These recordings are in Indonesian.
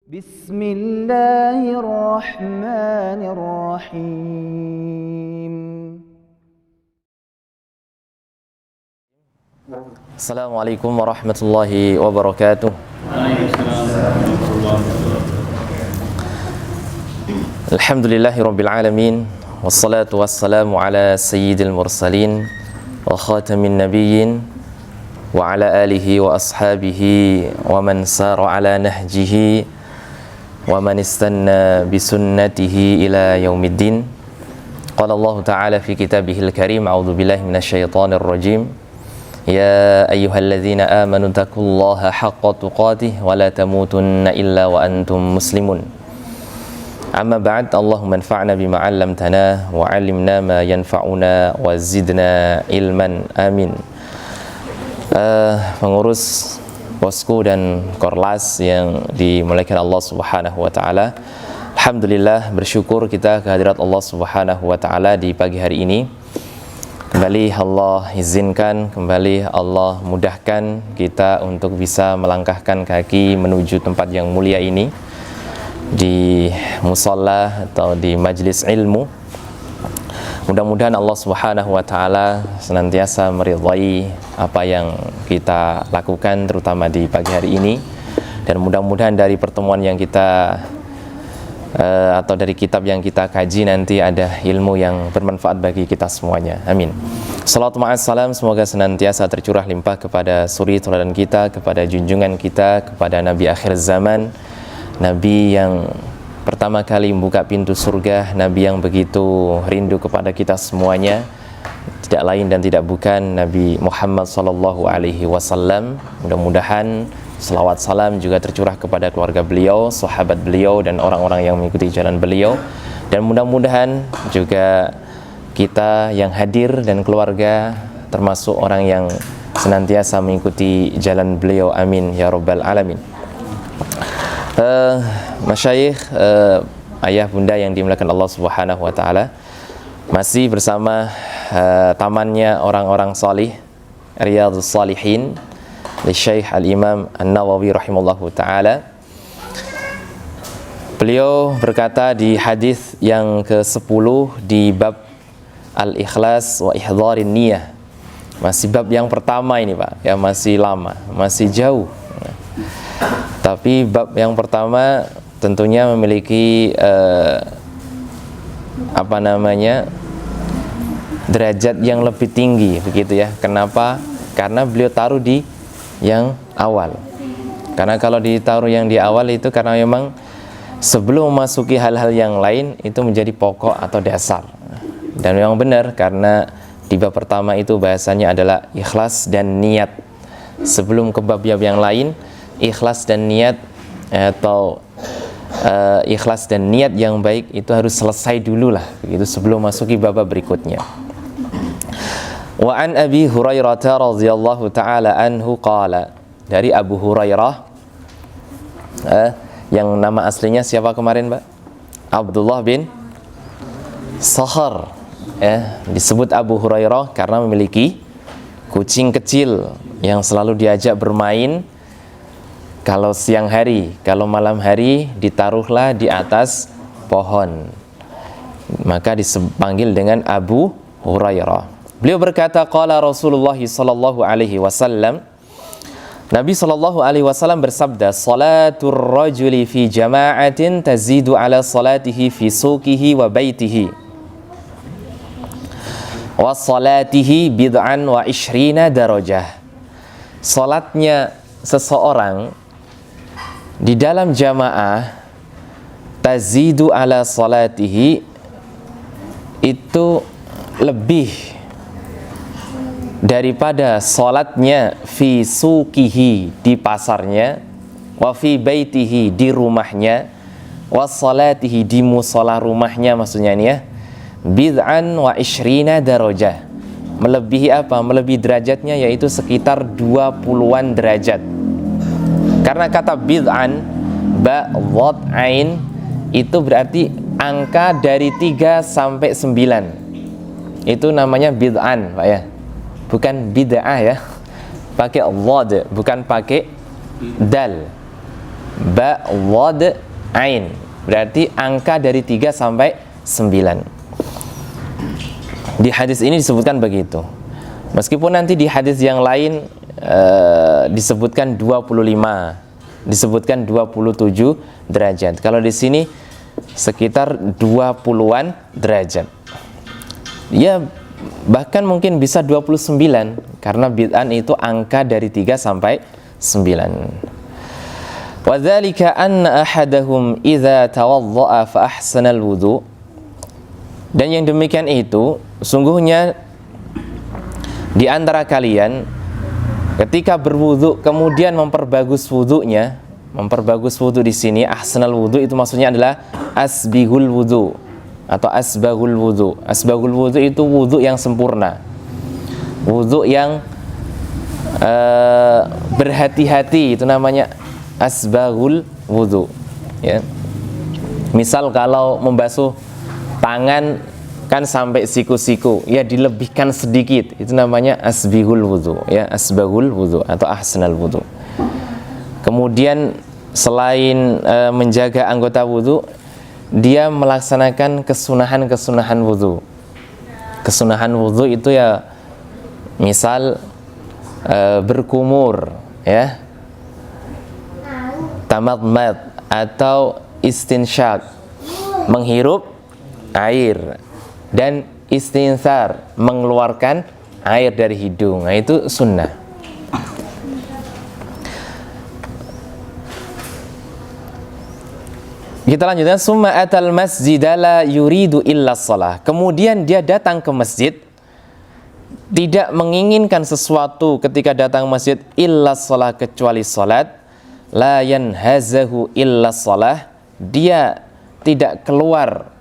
Bismillahirrahmanirrahim. Assalamualaikum warahmatullahi wabarakatuh. Alhamdulillahirabbil alamin wassalatu wassalamu ala sayyidil mursalin wa khatamin nabiyyin wa ala alihi wa ashabihi wa man sara ala nahjihi wa man istanna bisunnatihi ila yaumiddin. Qala Allah ta'ala fi kitabihil karim, a'udzu billahi minasyaitonir rajim. Ya ayyuhalladzina amanu taqullaha haqqa tuqatih wa la tamutunna illa wa antum muslimun. Amma ba'd, Allahumma anfa'na bima 'allamtana wa 'allimna ma yanfa'una wa zidna ilman. Amin. Pengurus Bosku dan Korlas yang dimuliakan Allah Subhanahu wa taala. Alhamdulillah, bersyukur kita kehadirat Allah Subhanahu wa taala di pagi hari ini. Kembali Allah izinkan, kembali Allah mudahkan kita untuk bisa melangkahkan kaki menuju tempat yang mulia ini, di musalla atau di majlis ilmu. Mudah-mudahan Allah Subhanahu wa taala senantiasa meridhai apa yang kita lakukan terutama di pagi hari ini, dan mudah-mudahan dari pertemuan yang kita atau dari kitab yang kita kaji nanti ada ilmu yang bermanfaat bagi kita semuanya. Amin. Salawat ma'assalam semoga senantiasa tercurah limpah kepada suri teladan kita, kepada junjungan kita, kepada Nabi akhir zaman, Nabi yang pertama kali membuka pintu surga, Nabi yang begitu rindu kepada kita semuanya, tidak lain dan tidak bukan Nabi Muhammad sallallahu alaihi wasallam. Mudah-mudahan selawat salam juga tercurah kepada keluarga beliau, sahabat beliau, dan orang-orang yang mengikuti jalan beliau. Dan mudah-mudahan juga kita yang hadir dan keluarga termasuk orang yang senantiasa mengikuti jalan beliau. Amin ya rabbal alamin. Masyayikh, ayah bunda yang dimuliakan Allah Subhanahu wa taala, masih bersama tamannya orang-orang salih, Riyadhus Shalihin, di Syekh Al-Imam An-Nawawi rahimahullahu taala. Beliau berkata di hadis yang ke-10 di bab Al-Ikhlas wa Ihdharin Niyah. Masih bab yang pertama ini, Pak. Ya, masih lama, masih jauh. Tapi bab yang pertama tentunya memiliki derajat yang lebih tinggi, begitu ya. Kenapa? Karena beliau taruh di yang awal. Karena kalau ditaruh yang di awal itu karena memang sebelum memasuki hal-hal yang lain itu menjadi pokok atau dasar. Dan memang benar, karena di bab pertama itu bahasanya adalah ikhlas dan niat. Sebelum ke bab yang lain, ikhlas dan niat atau ikhlas dan niat yang baik itu harus selesai dulu lah, begitu, sebelum masuki bab berikutnya. Wa an Abi Hurairah radhiyallahu taala anhu qala, dari Abu Hurairah, yang nama aslinya siapa kemarin, Pak? Abdullah bin Sakhar, disebut Abu Hurairah karena memiliki kucing kecil yang selalu diajak bermain. Kalau siang hari, kalau malam hari ditaruhlah di atas pohon, maka dipanggil dengan Abu Hurairah. Beliau berkata, qala Rasulullah sallallahu alaihi wasallam, Nabi sallallahu alaihi wasallam bersabda, salatul rajuli fi jama'atin tazidu ala salatihi fi suqihi wa baitihi wa salatihi bid'an wa ishrina darajah. Salatnya seseorang di dalam jamaah tazidu ala salatihi itu lebih daripada salatnya fi suqihi, di pasarnya, wa fi baitihi, di rumahnya, wa salatihi, di musola rumahnya, maksudnya ini ya, bid'an wa ishrina darajah, melebihi apa? Melebihi derajatnya, yaitu sekitar 20-an derajat. Karena kata bid'an, ba, dhad, ain, itu berarti angka dari 3 sampai 9. Itu namanya bid'an, Pak ya. Bukan bid'ah ya. Pakai dhad, bukan pakai dal. ba, wad, ain. Berarti angka dari 3 sampai 9. Di hadis ini disebutkan begitu. Meskipun nanti di hadis yang lain disebutkan 25, disebutkan 27 derajat. Kalau di sini sekitar 20-an derajat. Ya, bahkan mungkin bisa 29 karena bid'an itu angka dari 3 sampai 9. Wa dzalika anna ahadahum idza tawaddaa fa ahsana al-wudu. Dan yang demikian itu sungguhnya di antara kalian ketika berwudu kemudian memperbagus wudunya, memperbagus wudu di sini ahsanal wudu itu maksudnya adalah asbihul wudu atau asbahul wudu. Asbahul wudu itu wudu yang sempurna, wudu yang berhati-hati, itu namanya asbahul wudu. Ya. Misal kalau membasuh tangan kan sampai siku-siku, ya dilebihkan sedikit, itu namanya asbihul wudu, ya asbahul wudu atau ahsanal wudu. Kemudian selain menjaga anggota wudu, dia melaksanakan kesunahan-kesunahan wudu. Kesunahan wudu itu ya misal berkumur, ya, tamadmad atau istinsyak, menghirup air, dan istinsar, mengeluarkan air dari hidung. Nah, itu sunnah. Kita lanjutkan. Summa atal masjida la yuridu illa shalah. Kemudian dia datang ke masjid tidak menginginkan sesuatu ketika datang masjid illa shalah, kecuali salat. La yanhazahu illa shalah. Dia tidak keluar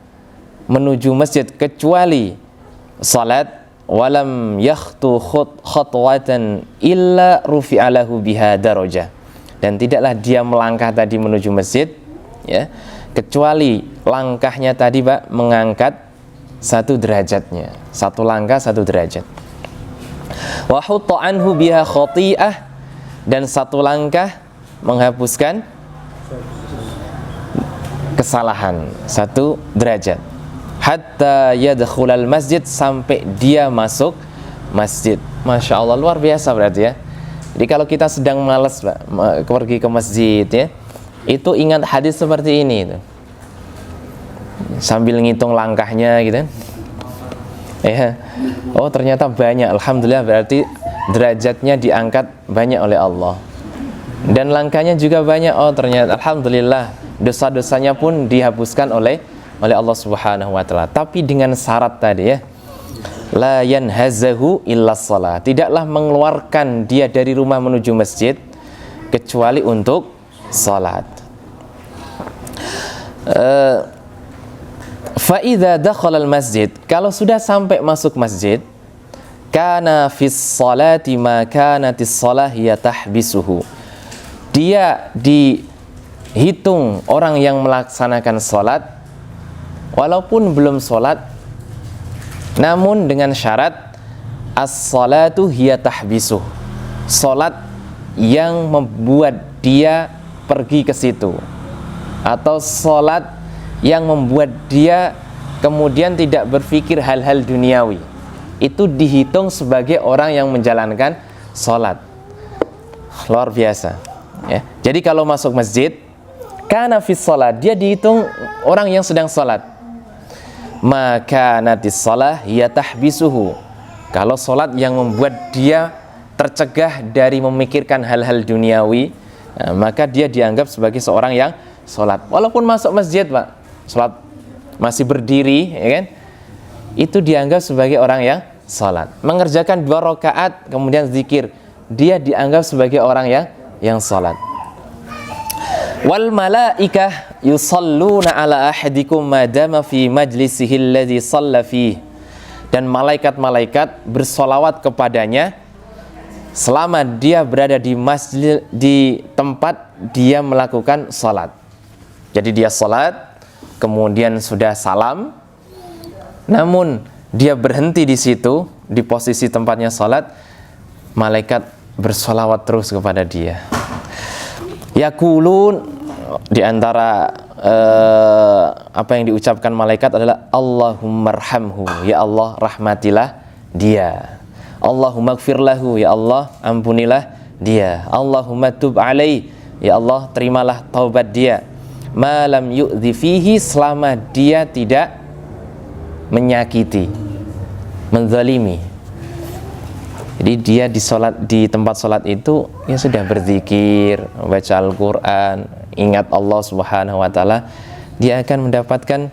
menuju masjid kecuali salat. Walam yakhtu khatwatan illa rufi'alahu biha darajah. Dan tidaklah dia melangkah tadi menuju masjid, ya, kecuali langkahnya tadi Pak mengangkat 1 derajatnya. 1 langkah 1 derajat. Wa hutta anhu biha khati'ah, dan 1 langkah menghapuskan kesalahan 1 derajat. Hatta yadkhulal masjid, sampai dia masuk masjid. Masya Allah, luar biasa berarti ya. Jadi kalau kita sedang malas Pak, pergi ke masjid, ya, itu ingat hadis seperti ini itu. Sambil ngitung langkahnya gitu, ya. Oh ternyata banyak, alhamdulillah, berarti derajatnya diangkat banyak oleh Allah. Dan langkahnya juga banyak, oh ternyata alhamdulillah, dosa-dosanya pun dihapuskan oleh Allah Subhanahu wa taala. Tapi dengan syarat tadi, ya. La yanhazahu illa shalah. Tidaklah mengeluarkan dia dari rumah menuju masjid kecuali untuk salat. Fa idza dakhala al masjid, kalau sudah sampai masuk masjid, kana fis salati ma kanatis shalah ya tahbisuhu. Dia dihitung orang yang melaksanakan salat walaupun belum salat, namun dengan syarat as-salatu hiya tahbisuh. Salat yang membuat dia pergi ke situ, atau salat yang membuat dia kemudian tidak berpikir hal-hal duniawi, itu dihitung sebagai orang yang menjalankan salat. Luar biasa, ya. Jadi kalau masuk masjid kana fis salat, dia dihitung orang yang sedang salat. Maka natis salah ya tahbisuhu. Kalau salat yang membuat dia tercegah dari memikirkan hal-hal duniawi, nah, maka dia dianggap sebagai seorang yang salat. Walaupun masuk masjid Pak, salat masih berdiri, ya kan? Itu dianggap sebagai orang yang salat. Mengerjakan 2 rakaat kemudian zikir, dia dianggap sebagai orang yang salat. Wal malaikah yusalluna ala ahadikum madama fi majlisihi alladhi shalla fihi. Dan malaikat-malaikat bersolawat kepadanya selama dia berada di masjid, di tempat dia melakukan salat. Jadi dia salat, kemudian sudah salam, namun dia berhenti di situ, di posisi tempatnya salat, malaikat bersolawat terus kepada dia. Yaqulun, di antara apa yang diucapkan malaikat adalah Allahummarhamhu, ya Allah rahmatilah dia. Allahumma gfirlahu, ya Allah ampunilah dia. Allahumma tub alaih, ya Allah terimalah taubat dia. Ma lam yu'dhi fihi, selama dia tidak menyakiti, menzalimi. Jadi dia di tempat sholat itu ya sudah berzikir, baca Al-Quran, ingat Allah Subhanahu wa Ta'ala, dia akan mendapatkan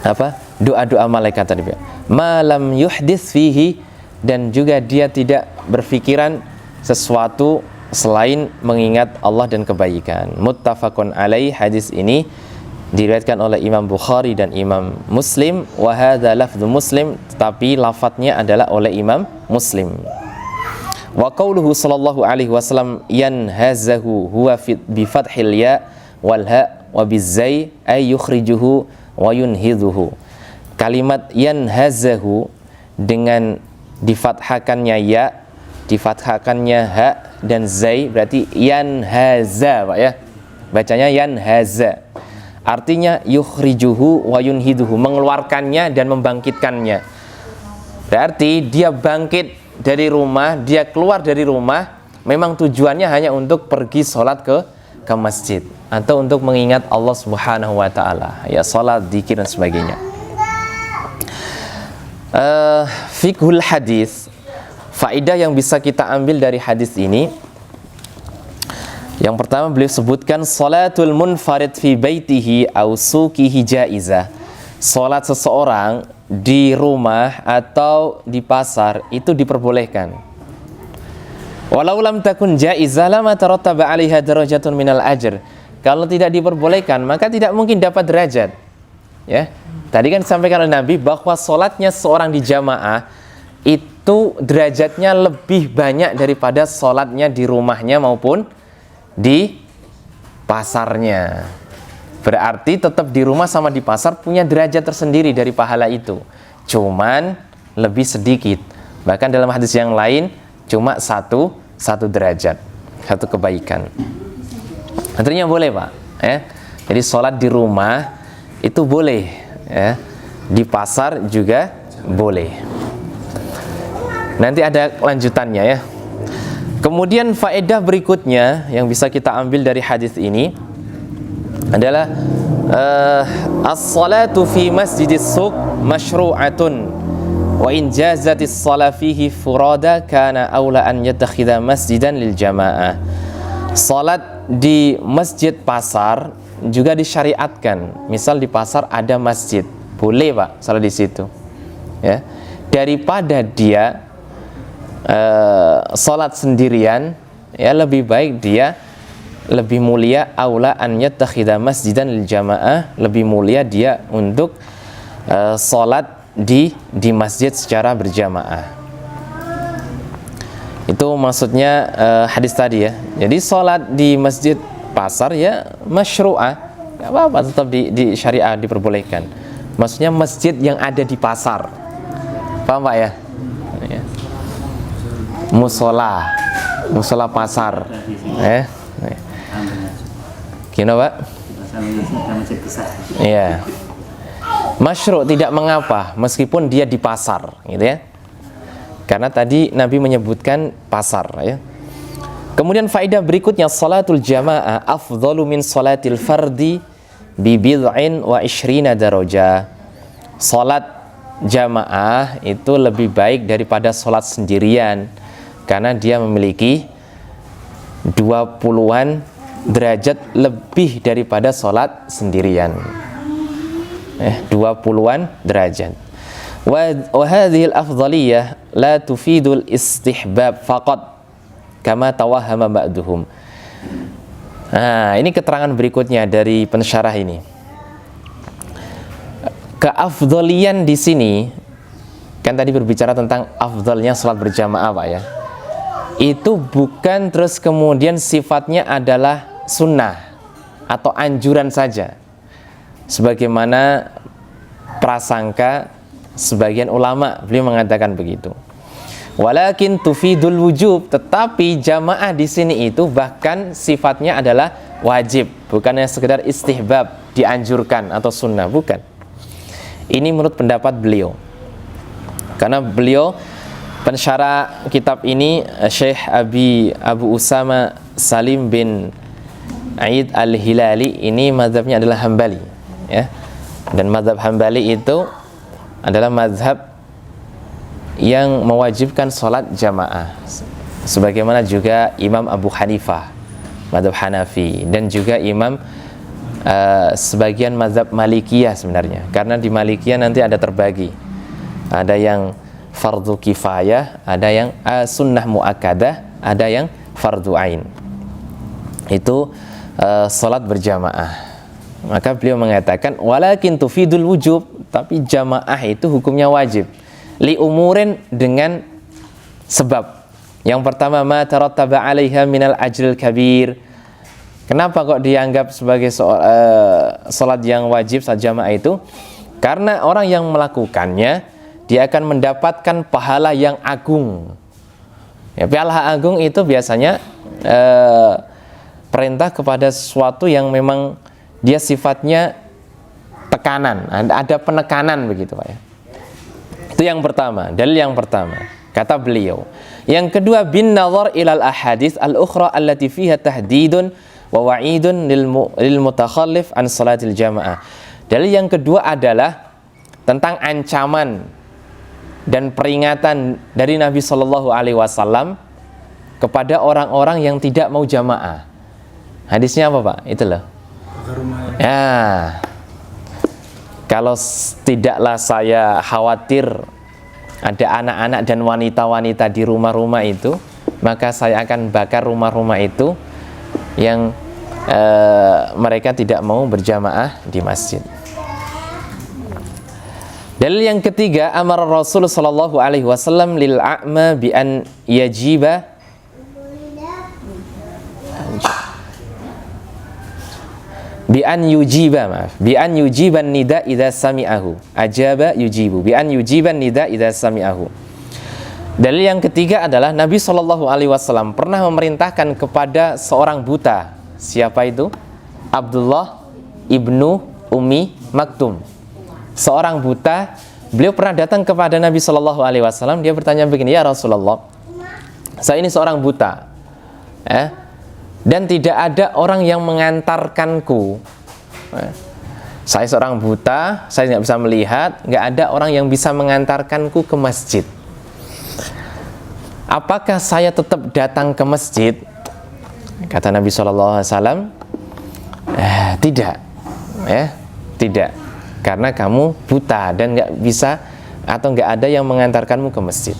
apa? Doa-doa malaikat tadi. Malam yuhdits fihi, dan juga dia tidak berpikiran sesuatu selain mengingat Allah dan kebaikan. Muttafaqun alaih, hadis ini diriwayatkan oleh Imam Bukhari dan Imam Muslim. Wa hadza lafdzu Muslim, tapi lafadznya adalah oleh Imam Muslim. Wa qauluhu sallallahu alaihi wasallam yanhazahu huwa bi fathil ya wal ha wa bizai ay yukhrijuhu wa yunhidhuhu. Kalimat yanhazahu dengan difathakannya ya, difathakannya ha dan zai, berarti yanhaza, Pak ya. Bacanya yanhaza. Artinya yukhrijuhu wa yunhiduhu, mengeluarkannya dan membangkitkannya. Berarti dia bangkit dari rumah, dia keluar dari rumah, memang tujuannya hanya untuk pergi sholat ke masjid atau untuk mengingat Allah Subhanahu wa Ta'ala, ya sholat, zikir dan sebagainya. Fiqhul hadis, faedah yang bisa kita ambil dari hadis ini. Yang pertama, beliau sebutkan salatul munfarid fi baitihi aw suqihi jaizah. Salat seseorang di rumah atau di pasar itu diperbolehkan. Walau lam takun jaizah lama tarattaba 'alaiha darajatun minal ajr. Kalau tidak diperbolehkan, maka tidak mungkin dapat derajat. Ya. Tadi kan disampaikan oleh Nabi bahwa salatnya seorang di jamaah itu derajatnya lebih banyak daripada salatnya di rumahnya maupun di pasarnya. Berarti tetap di rumah sama di pasar punya derajat tersendiri dari pahala itu, cuman lebih sedikit. Bahkan dalam hadis yang lain cuma satu derajat, satu kebaikan. Artinya boleh, Pak ya. Jadi sholat di rumah itu boleh ya. Di pasar juga boleh. Nanti ada lanjutannya ya. Kemudian faedah berikutnya yang bisa kita ambil dari hadis ini adalah as-salatu fi masjidis suq masyru'atun wa in jazatis salat fihi furada kana aula an yattakhidha masjidan lil jamaah. Salat di masjid pasar juga disyariatkan. Misal di pasar ada masjid, boleh Pak salat di situ. Ya. Daripada dia salat sendirian, ya lebih baik dia, lebih mulia aula an yattakhidha masjidan lil jamaah, lebih mulia dia untuk salat di masjid secara berjamaah. Itu maksudnya hadis tadi ya. Jadi salat di masjid pasar ya masyru'ah, enggak apa-apa, tetap di syariah diperbolehkan. Maksudnya masjid yang ada di pasar. Paham Pak ya? Ya. Musola pasar. Gimana Pak? Iya. Masyru' tidak mengapa meskipun dia di pasar, gitu ya. Karena tadi Nabi menyebutkan pasar ya. Kemudian faedah berikutnya, salatul jamaah afdhalu min salatil fardi bi bid'in wa 20 darajah. Salat jamaah itu lebih baik daripada salat sendirian karena dia memiliki 20-an derajat lebih daripada salat sendirian. 20-an derajat. Wa hadhihi al-afdhaliyah la tufidul istihbab faqat kama tawahhama ba'duhum. Nah, ini keterangan berikutnya dari pensyarah ini. Keafdhalian di sini kan tadi berbicara tentang afdhalnya salat berjamaah Pak ya. Itu bukan terus kemudian sifatnya adalah sunnah atau anjuran saja, sebagaimana prasangka sebagian ulama, beliau mengatakan begitu. Walakin tufidul wujub, tetapi jamaah di sini itu bahkan sifatnya adalah wajib, bukannya sekedar istihbab, dianjurkan atau sunnah, bukan. Ini menurut pendapat beliau. Karena beliau pensyarah kitab ini, Syekh Abu Usama Salim bin Aid Al-Hilali, ini mazhabnya adalah Hambali, ya. Dan mazhab Hambali itu adalah mazhab yang mewajibkan sholat jamaah, sebagaimana juga Imam Abu Hanifah, mazhab Hanafi, dan juga Imam sebagian mazhab Malikiyah sebenarnya. Karena di Malikiyah nanti ada terbagi, ada yang fardu kifayah, ada yang sunnah muakkadah, ada yang fardu ain. Itu sholat berjamaah. Maka beliau mengatakan walakin tufidul wujub, tapi jamaah itu hukumnya wajib li umurin, dengan sebab. Yang pertama, ma tarattaba 'alaiha minal ajril kabir. Kenapa kok dianggap sebagai salat yang wajib, salat jamaah itu? Karena orang yang melakukannya dia akan mendapatkan pahala yang agung. Ya, pahala agung itu biasanya perintah kepada sesuatu yang memang dia sifatnya tekanan, ada penekanan begitu Pak ya. Itu yang pertama, dalil yang pertama, kata beliau. Yang kedua, bin nazar ilal ahadits al-ukhra allati fiha tahdidun wa wa'idun lil mutakhallif an salatil jamaah. Dalil yang kedua adalah tentang ancaman dan peringatan dari Nabi Shallallahu Alaihi Wasallam kepada orang-orang yang tidak mau jamaah. Hadisnya apa Pak? Itu loh. Ya, kalau tidaklah saya khawatir ada anak-anak dan wanita-wanita di rumah-rumah itu, maka saya akan bakar rumah-rumah itu yang mereka tidak mau berjamaah di masjid. Dalil yang ketiga, amar Rasul sallallahu alaihi wasallam lil a'ma bi an yajiba bi an yujiban nida idza sami'ahu. Ajaba yujibu bi an yujiban nida idza sami'ahu. Dalil yang ketiga adalah Nabi sallallahu alaihi wasallam pernah memerintahkan kepada seorang buta. Siapa itu? Abdullah ibnu Ummi Maktum. Seorang buta, beliau pernah datang kepada Nabi Shallallahu Alaihi Wasallam. Dia bertanya begini, ya Rasulullah, saya ini seorang buta, dan tidak ada orang yang mengantarkanku. Saya seorang buta, saya nggak bisa melihat, nggak ada orang yang bisa mengantarkanku ke masjid. Apakah saya tetap datang ke masjid? Kata Nabi Shallallahu Alaihi Wasallam, tidak, tidak. Karena kamu buta dan nggak bisa atau nggak ada yang mengantarkanmu ke masjid.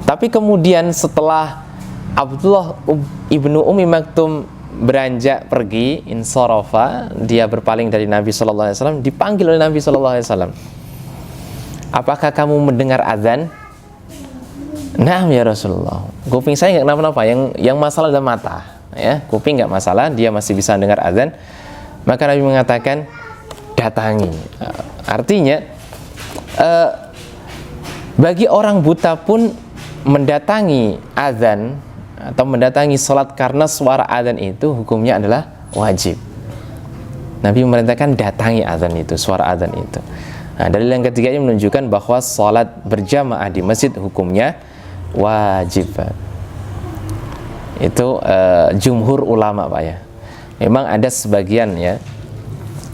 Tapi kemudian setelah Abdullah ibnu Ummi Maktum beranjak pergi, insarafa, dia berpaling dari Nabi Shallallahu Alaihi Wasallam, dipanggil oleh Nabi Shallallahu Alaihi Wasallam. Apakah kamu mendengar azan? Naam ya Rasulullah. Kuping saya nggak kenapa-napa. Yang masalah adalah mata. Ya, kuping nggak masalah, dia masih bisa dengar azan. Maka Nabi mengatakan, datangi. Artinya bagi orang buta pun mendatangi azan atau mendatangi sholat karena suara azan itu hukumnya adalah wajib. Nabi memerintahkan datangi azan itu, suara azan itu. Nah, dalil yang ketiga ini menunjukkan bahwa sholat berjamaah di masjid hukumnya wajib. Itu jumhur ulama Pak ya. Memang ada sebagian ya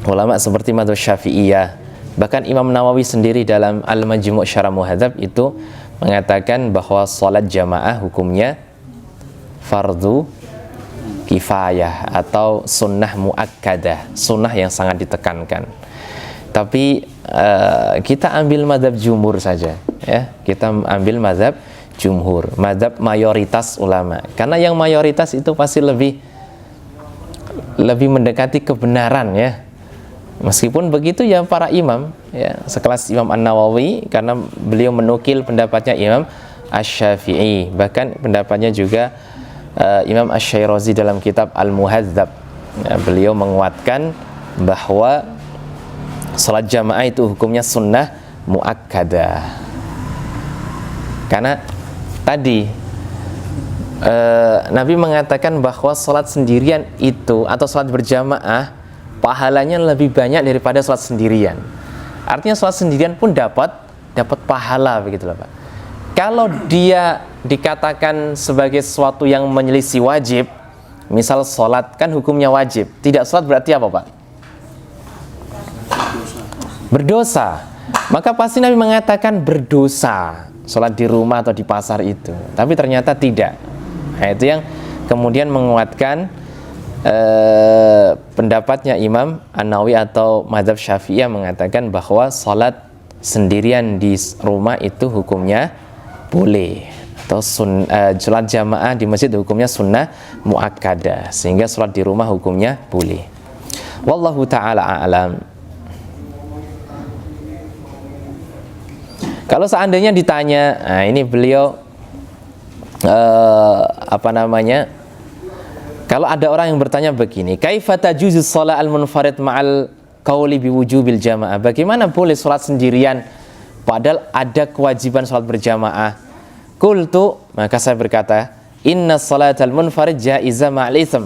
ulama seperti madzhab Syafi'iyah, bahkan Imam Nawawi sendiri dalam Al-Majmu' Syarah Muhadzab itu mengatakan bahwa salat jamaah hukumnya fardu kifayah atau sunnah muakkadah, sunnah yang sangat ditekankan. Tapi kita ambil madzhab jumhur saja ya. Kita ambil madzhab jumhur, madzhab mayoritas ulama. Karena yang mayoritas itu pasti lebih mendekati kebenaran ya. Meskipun begitu ya para imam ya, sekelas Imam An-Nawawi, karena beliau menukil pendapatnya Imam Asy-Syafi'i, bahkan pendapatnya juga Imam Asy-Syairazi dalam kitab Al-Muhadzab ya, beliau menguatkan bahwa salat jamaah itu hukumnya sunnah muakkadah. Karena tadi Nabi mengatakan bahwa sholat sendirian itu atau sholat berjamaah pahalanya lebih banyak daripada sholat sendirian. Artinya sholat sendirian pun dapat pahala, begitulah Pak. Kalau dia dikatakan sebagai sesuatu yang menyelisih wajib, misal sholat kan hukumnya wajib, tidak sholat berarti apa Pak? Berdosa. Maka pasti Nabi mengatakan berdosa sholat di rumah atau di pasar itu, tapi ternyata tidak. Nah, itu yang kemudian menguatkan pendapatnya Imam An-Nawawi atau mazhab Syafi'iyah mengatakan bahwa sholat sendirian di rumah itu hukumnya boleh, atau sholat jamaah di masjid hukumnya sunnah muakkadah, sehingga sholat di rumah hukumnya boleh. Wallahu ta'ala a'lam. Kalau seandainya ditanya, nah ini beliau kalau ada orang yang bertanya begini, kaifa tajuzu shalah al-munfarid ma'al qauli biwujubil jamaah? Bagaimana boleh sholat sendirian padahal ada kewajiban sholat berjamaah? Qultu, maka saya berkata, inna shalatal munfarid jaiza ma'al itsm.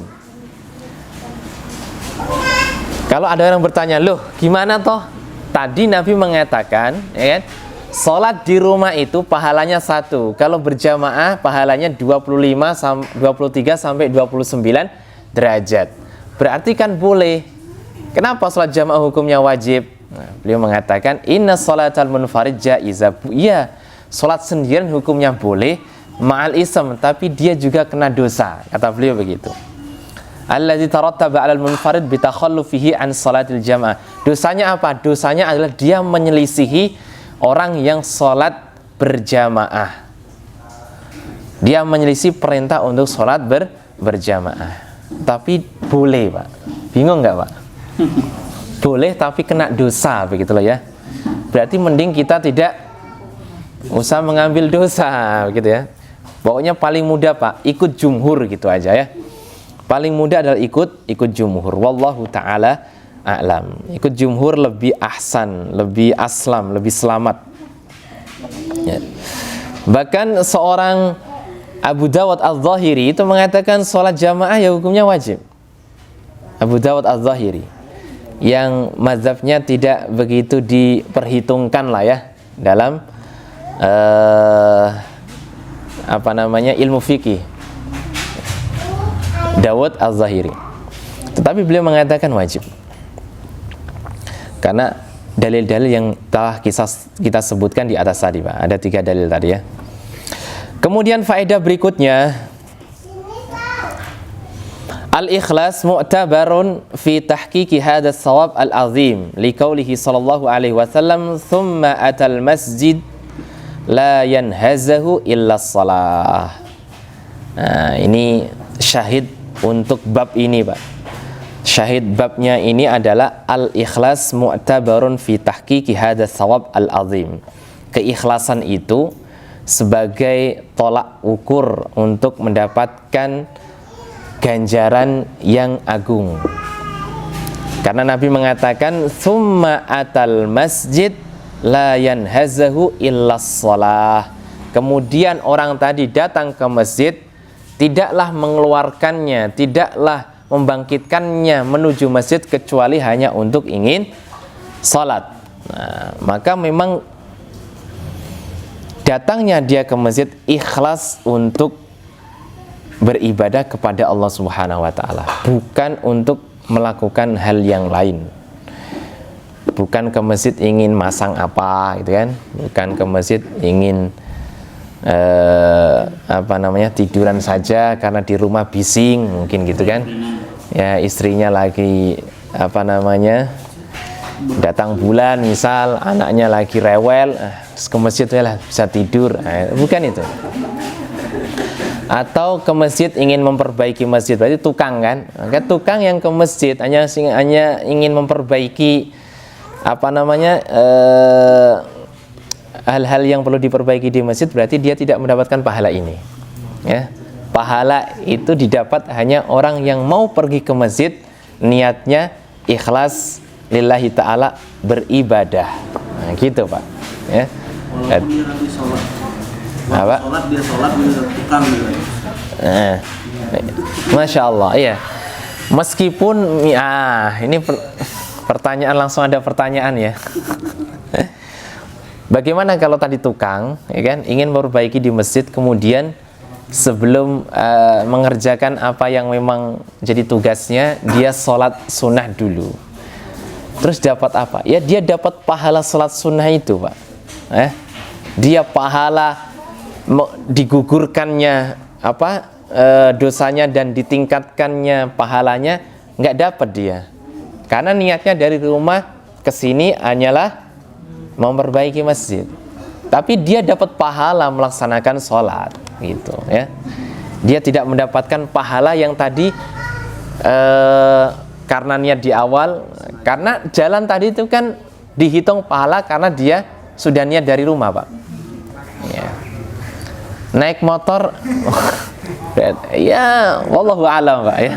Kalau ada orang bertanya, loh gimana toh? Tadi Nabi mengatakan, ya kan, sholat di rumah itu pahalanya 1. Kalau berjamaah pahalanya 23 sampai 29 derajat. Berarti kan boleh. Kenapa sholat jamaah hukumnya wajib? Nah, beliau mengatakan inna sholatal munfarid jaizah. Iya, sholat sendirian hukumnya boleh ma'al ism, tapi dia juga kena dosa. Kata beliau begitu. Allazi tarattaba 'alal munfarid bi takhallufihi an sholatil jamaah. Dosanya apa? Dosanya adalah dia menyelisihi orang yang sholat berjamaah. Dia menyelisih perintah untuk sholat berjamaah. Tapi boleh Pak. Bingung nggak Pak? Boleh tapi kena dosa, begitulah ya. Berarti mending kita tidak usah mengambil dosa, begitu ya. Pokoknya paling mudah Pak, ikut jumhur gitu aja ya. Paling mudah adalah ikut jumhur. Wallahu ta'ala a'lam. Ikut jumhur lebih ahsan, lebih aslam, lebih selamat ya. Bahkan seorang Abu Dawud Al-Zahiri itu mengatakan sholat jamaah ya hukumnya wajib. Abu Dawud Al-Zahiri yang mazhabnya tidak begitu diperhitungkan lah ya dalam ilmu fikih. Dawud Al-Zahiri, tetapi beliau mengatakan wajib karena dalil-dalil yang telah kita sebutkan di atas tadi Pak. Ada 3 dalil tadi ya. Kemudian faedah berikutnya, al-ikhlas mu'tabarun fi tahqiqi hadzal shawab al-azim liqaulihi sallallahu alaihi wasallam thumma atal masjid la yanhazahu illa shalah. Nah, ini syahid untuk bab ini Pak. Syahid babnya ini adalah al-ikhlas mu'tabarun fi tahqiqi hadzal shawab al-azim. Keikhlasan itu sebagai tolak ukur untuk mendapatkan ganjaran yang agung. Karena Nabi mengatakan summa atal masjid la yanhazahu illa shalah. Kemudian orang tadi datang ke masjid, tidaklah mengeluarkannya, tidaklah membangkitkannya menuju masjid kecuali hanya untuk ingin salat. Nah, maka memang datangnya dia ke masjid ikhlas untuk beribadah kepada Allah Subhanahu wa taala, bukan untuk melakukan hal yang lain. Bukan ke masjid ingin masang apa gitu kan, bukan ke masjid ingin tiduran saja karena di rumah bising mungkin gitu kan. Ya, istrinya lagi datang bulan misal, anaknya lagi rewel, ke masjid lah bisa tidur. Bukan itu. Atau ke masjid ingin memperbaiki masjid, berarti tukang kan? Maka tukang yang ke masjid hanya ingin memperbaiki hal-hal yang perlu diperbaiki di masjid, berarti dia tidak mendapatkan pahala ini ya. Pahala itu didapat hanya orang yang mau pergi ke masjid niatnya ikhlas lillahi ta'ala beribadah. Nah, gitu Pak ya. Walaupun dia nanti sholat dia sholat tukang gitu. Masya Allah, iya. Meskipun, ini pertanyaan, langsung ada pertanyaan ya. Bagaimana kalau tadi tukang, ya kan, ingin memperbaiki di masjid, kemudian sebelum mengerjakan apa yang memang jadi tugasnya, dia sholat sunnah dulu. Terus dapat apa? Ya dia dapat pahala sholat sunnah itu, Pak. Dia pahala digugurkannya dosanya dan ditingkatkannya pahalanya nggak dapat dia. Karena niatnya dari rumah ke sini hanyalah memperbaiki masjid. Tapi dia dapat pahala melaksanakan sholat, gitu ya. Dia tidak mendapatkan pahala yang tadi karena niat di awal, karena jalan tadi itu kan dihitung pahala karena dia sudah niat dari rumah, Pak. Ya. Naik motor, ya, wallahu a'lam, Pak ya.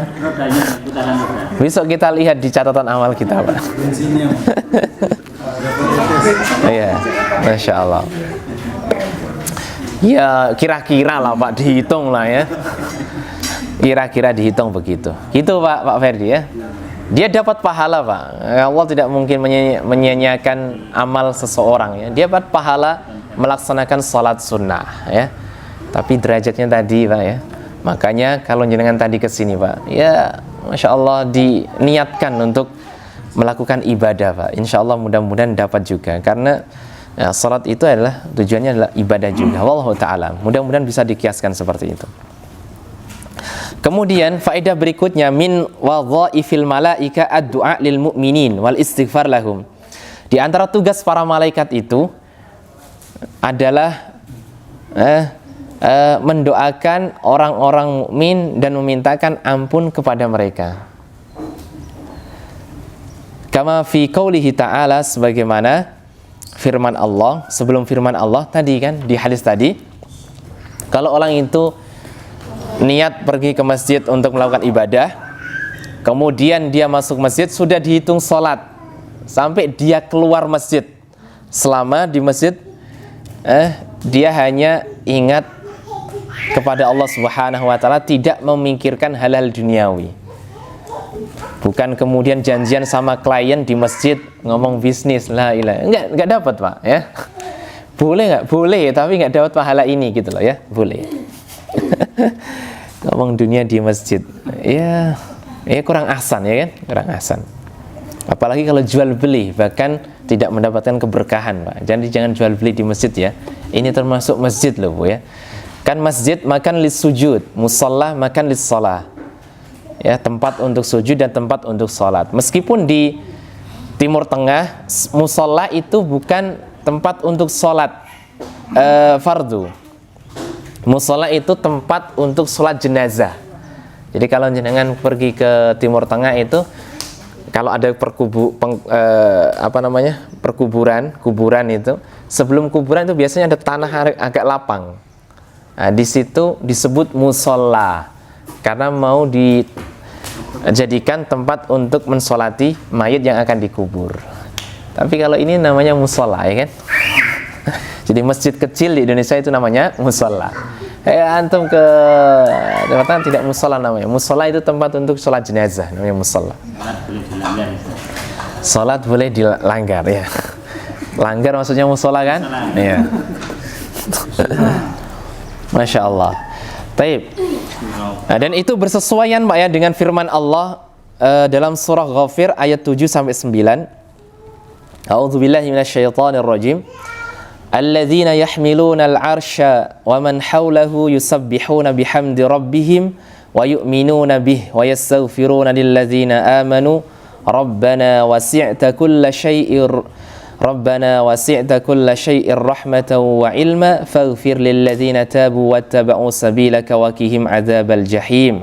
Besok kita lihat di catatan amal kita, Pak. Iya, Masya Allah. Ya kira-kira lah Pak, dihitung lah ya. Kira-kira dihitung begitu. Gitu Pak Ferdi ya. Dia dapat pahala Pak. Allah tidak mungkin menyia-nyiakan amal seseorang ya. Dia dapat pahala melaksanakan sholat sunnah ya. Tapi derajatnya tadi Pak ya. Makanya kalau jenengan tadi kesini Pak, ya Masya Allah diniatkan untuk melakukan ibadah Pak. Insya Allah mudah-mudahan dapat juga. Karena ya, salat itu adalah tujuannya adalah ibadah juga. Wallahu ta'ala. Mudah-mudahan bisa dikiaskan seperti itu. Kemudian faedah berikutnya, min wadhaifil malaika ad-du'a lil mu'minin wal istighfar lahum. Di antara tugas para malaikat itu adalah mendoakan orang-orang mukmin dan memintakan ampun kepada mereka. Kama fi qaulihi ta'ala, sebagaimana firman Allah, sebelum firman Allah tadi kan di hadis tadi, kalau orang itu niat pergi ke masjid untuk melakukan ibadah, kemudian dia masuk masjid, sudah dihitung sholat sampai dia keluar masjid. Selama di masjid dia hanya ingat kepada Allah Subhanahu wa ta'ala, tidak memikirkan hal-hal duniawi. Bukan kemudian janjian sama klien di masjid ngomong bisnis, la ilaha, enggak dapat Pak ya. Boleh nggak? Boleh, tapi nggak dapat pahala ini gitu loh ya. Boleh. Ngomong dunia di masjid, ya kurang ahsan ya kan, kurang ahsan. Apalagi kalau jual beli, bahkan tidak mendapatkan keberkahan Pak. Jadi jangan jual beli di masjid ya. Ini termasuk masjid loh Bu ya. Kan masjid makan lis sujud, musalla makan lis shalah. Ya, tempat untuk sujud dan tempat untuk sholat. Meskipun di Timur Tengah musalla itu bukan tempat untuk sholat fardu. Musalla itu tempat untuk sholat jenazah. Jadi kalau jenengan pergi ke Timur Tengah itu, kalau ada kuburan itu, sebelum kuburan itu biasanya ada tanah agak lapang. Nah, di situ disebut musalla karena mau dijadikan tempat untuk mensolati mayit yang akan dikubur. Tapi kalau ini namanya musalla ya kan. Jadi masjid kecil di Indonesia itu namanya musalla. Antum ke tempat tidak musalla namanya. Musalla itu tempat untuk sholat jenazah, namanya musalla. Sholat boleh dilanggar ya. Langgar maksudnya musalla kan? Iya. Masya Allah. Taib. Nah, dan itu bersesuaian Pak ya dengan firman Allah dalam surah Ghafir ayat 7 sampai 9. A'udzubillahi minasyaitonir rajim. Alladzina yahmiluna al-'arsya wa man hawlahu yusabbihuna bihamdi rabbihim wa yu'minuna bih wa yastaghfiruna lilladzina amanu rabbana wasi'ta kulla syai'ir rahmatan wa ilma faghfir lilladzina tabu wattaba'u sabilaka wa qihim adzabal jahim.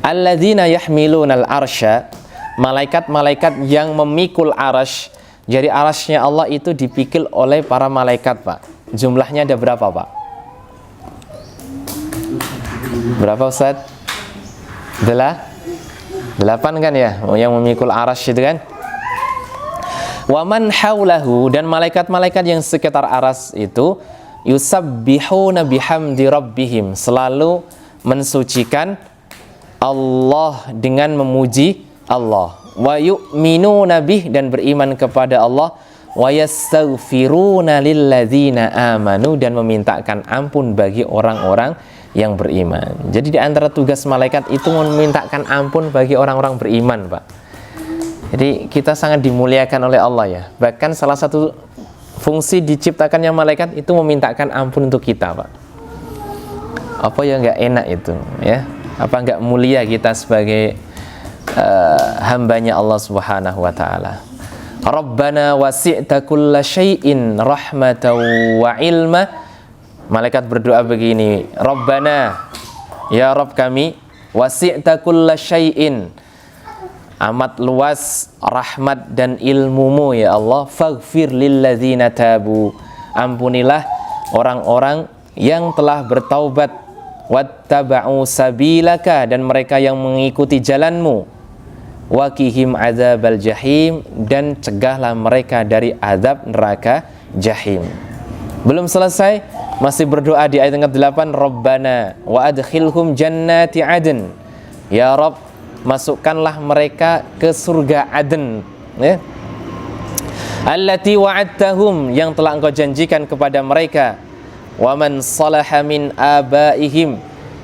Alladzina yahmiluna al-'arsya, malaikat-malaikat yang memikul arasy. Jadi arasy-nya Allah itu dipikul oleh para malaikat Pak. Jumlahnya ada berapa Pak? Berapa Ustaz? 8 kan ya, yang memikul arasy itu kan? Wa man haulahu, dan malaikat-malaikat yang sekitar aras itu yusabbihuna bihamdi rabbihim, selalu mensucikan Allah dengan memuji Allah, wa yu'minuna bih, dan beriman kepada Allah, wa yastaghfiruna lilladzina amanu, dan memintakan ampun bagi orang-orang yang beriman. Jadi di antara tugas malaikat itu memintakan ampun bagi orang-orang beriman, Pak. Jadi kita sangat dimuliakan oleh Allah ya. Bahkan salah satu fungsi diciptakannya malaikat itu memintakan ampun untuk kita, Pak. Apa yang nggak enak itu ya? Apa nggak mulia kita sebagai hambanya Allah Subhanahu wa ta'ala. Rabbana wasi'ta kulla syai'in rahmatan wa ilma. Malaikat berdoa begini, Rabbana, ya Rabb kami, wasi'ta kulla syai'in, amat luas rahmat dan ilmumu ya Allah, faghfir lilladzina tabu, ampunilah orang-orang yang telah bertaubat, wattaba'u sabilaka, dan mereka yang mengikuti jalanmu, waqihim adzabal jahim, dan cegahlah mereka dari azab neraka jahim. Belum selesai, masih berdoa di ayat ke-8, Rabbana wa adkhilhum jannati adn, ya Rabb, masukkanlah mereka ke surga Aden ya, allati wa'adtahum, yang telah engkau janjikan kepada mereka, wa man salaha min abaihim,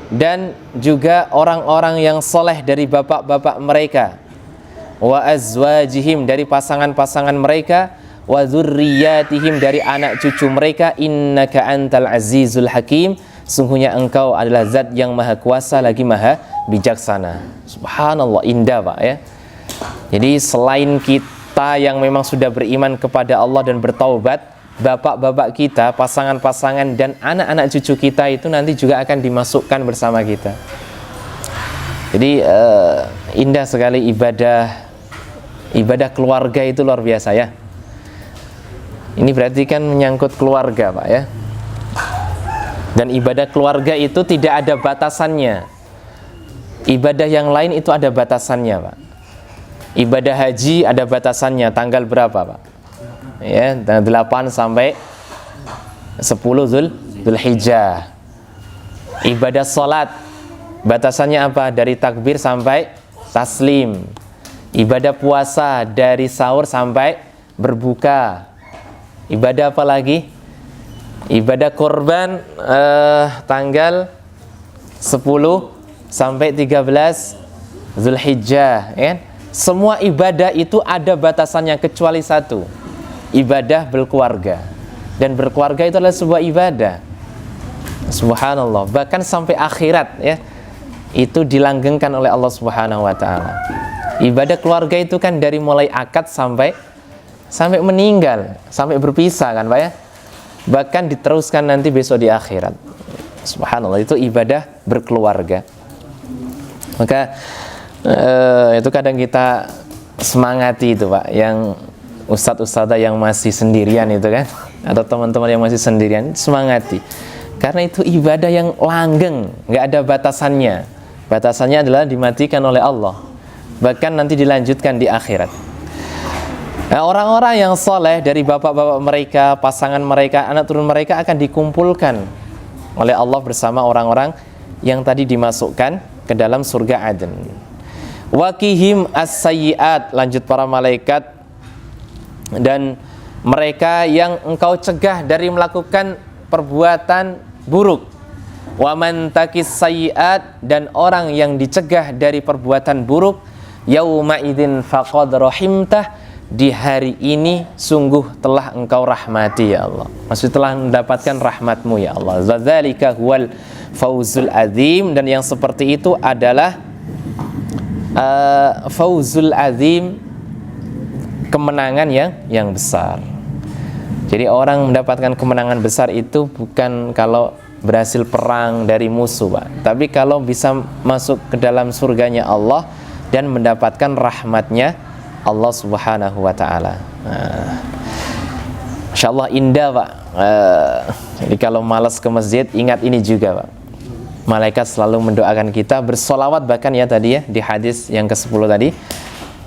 dan juga orang-orang yang soleh dari bapak-bapak mereka, wa azwajihim, dari pasangan-pasangan mereka, wa dzurriyyatihim, dari anak cucu mereka, innaka antal azizul hakim, sungguhnya engkau adalah zat yang maha kuasa lagi maha bijaksana. Subhanallah, indah Pak ya. Jadi selain kita yang memang sudah beriman kepada Allah dan bertaubat, bapak-bapak kita, pasangan-pasangan, dan anak-anak cucu kita itu nanti juga akan dimasukkan bersama kita. Jadi indah sekali ibadah keluarga itu, luar biasa ya. Ini berarti kan menyangkut keluarga Pak ya. Dan ibadah keluarga itu tidak ada batasannya. Ibadah yang lain itu ada batasannya Pak. Ibadah haji ada batasannya, tanggal berapa Pak? Ya, 8 sampai 10 Zulhijjah. Ibadah salat batasannya apa? Dari takbir sampai taslim. Ibadah puasa dari sahur sampai berbuka. Ibadah apa lagi? Ibadah korban tanggal 10 sampai 13 Zulhijjah ya. Semua ibadah itu ada batasannya kecuali satu, ibadah berkeluarga. Dan berkeluarga itu adalah sebuah ibadah. Subhanallah, bahkan sampai akhirat ya, itu dilanggengkan oleh Allah Subhanahu wa ta'ala. Ibadah keluarga itu kan dari mulai akad sampai meninggal, sampai berpisah kan Pak ya. Bahkan diteruskan nanti besok di akhirat. Subhanallah, itu ibadah berkeluarga. Maka itu kadang kita semangati itu Pak, yang ustadz-ustadzah yang masih sendirian itu kan, atau teman-teman yang masih sendirian, semangati. Karena itu ibadah yang langgeng, nggak ada batasannya. Batasannya adalah dimatikan oleh Allah. Bahkan nanti dilanjutkan di akhirat. Nah, orang-orang yang soleh dari bapak-bapak mereka, pasangan mereka, anak turun mereka akan dikumpulkan oleh Allah bersama orang-orang yang tadi dimasukkan ke dalam surga Aden. Waqihim as-sayyi'at, lanjut para malaikat, dan mereka yang engkau cegah dari melakukan perbuatan buruk. Wa man taqis sayyi'at, dan orang yang dicegah dari perbuatan buruk, yauma idzin faqad rahimtah, di hari ini sungguh telah engkau rahmati ya Allah. Maksud telah mendapatkan rahmatmu ya Allah. Zadzalika huwal fauzul azim, dan yang seperti itu adalah fauzul azim, kemenangan yang besar. Jadi orang mendapatkan kemenangan besar itu bukan kalau berhasil perang dari musuh Pak, tapi kalau bisa masuk ke dalam surganya Allah dan mendapatkan rahmatnya Allah Subhanahu wa ta'ala. Insyaallah indah Pak. Jadi kalau malas ke masjid, ingat ini juga Pak. Malaikat selalu mendoakan kita, bersolawat bahkan ya tadi ya, di hadis yang ke-10 tadi,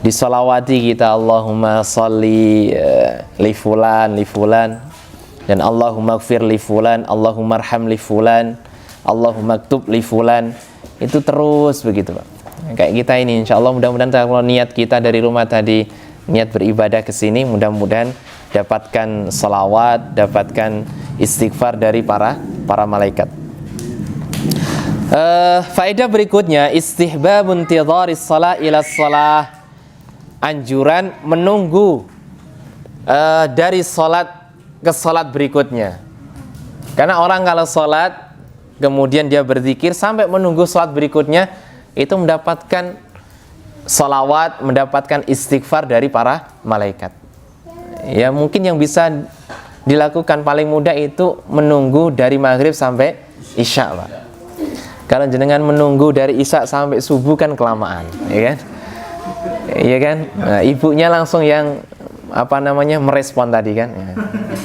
disolawati kita, Allahumma sholli li fulan dan Allahumma gfir li fulan, Allahumma arham li fulan, Allahumma ktub li fulan. Itu terus begitu Pak. Kayak kita ini insya Allah mudah-mudahan kalau niat kita dari rumah tadi niat beribadah ke sini, mudah-mudahan dapatkan salawat, dapatkan istighfar dari para malaikat. Faedah berikutnya, istihbabun intidharis shalah ila shalah, anjuran menunggu dari salat ke salat berikutnya. Karena orang kalau salat kemudian dia berzikir sampai menunggu salat berikutnya, itu mendapatkan salawat, mendapatkan istighfar dari para malaikat. Ya mungkin yang bisa dilakukan paling mudah itu menunggu dari maghrib sampai isya Pak. Kalau jenengan menunggu dari isya sampai subuh kan kelamaan, ya kan? Iya kan? Nah, ibunya langsung yang merespon tadi kan? Ya.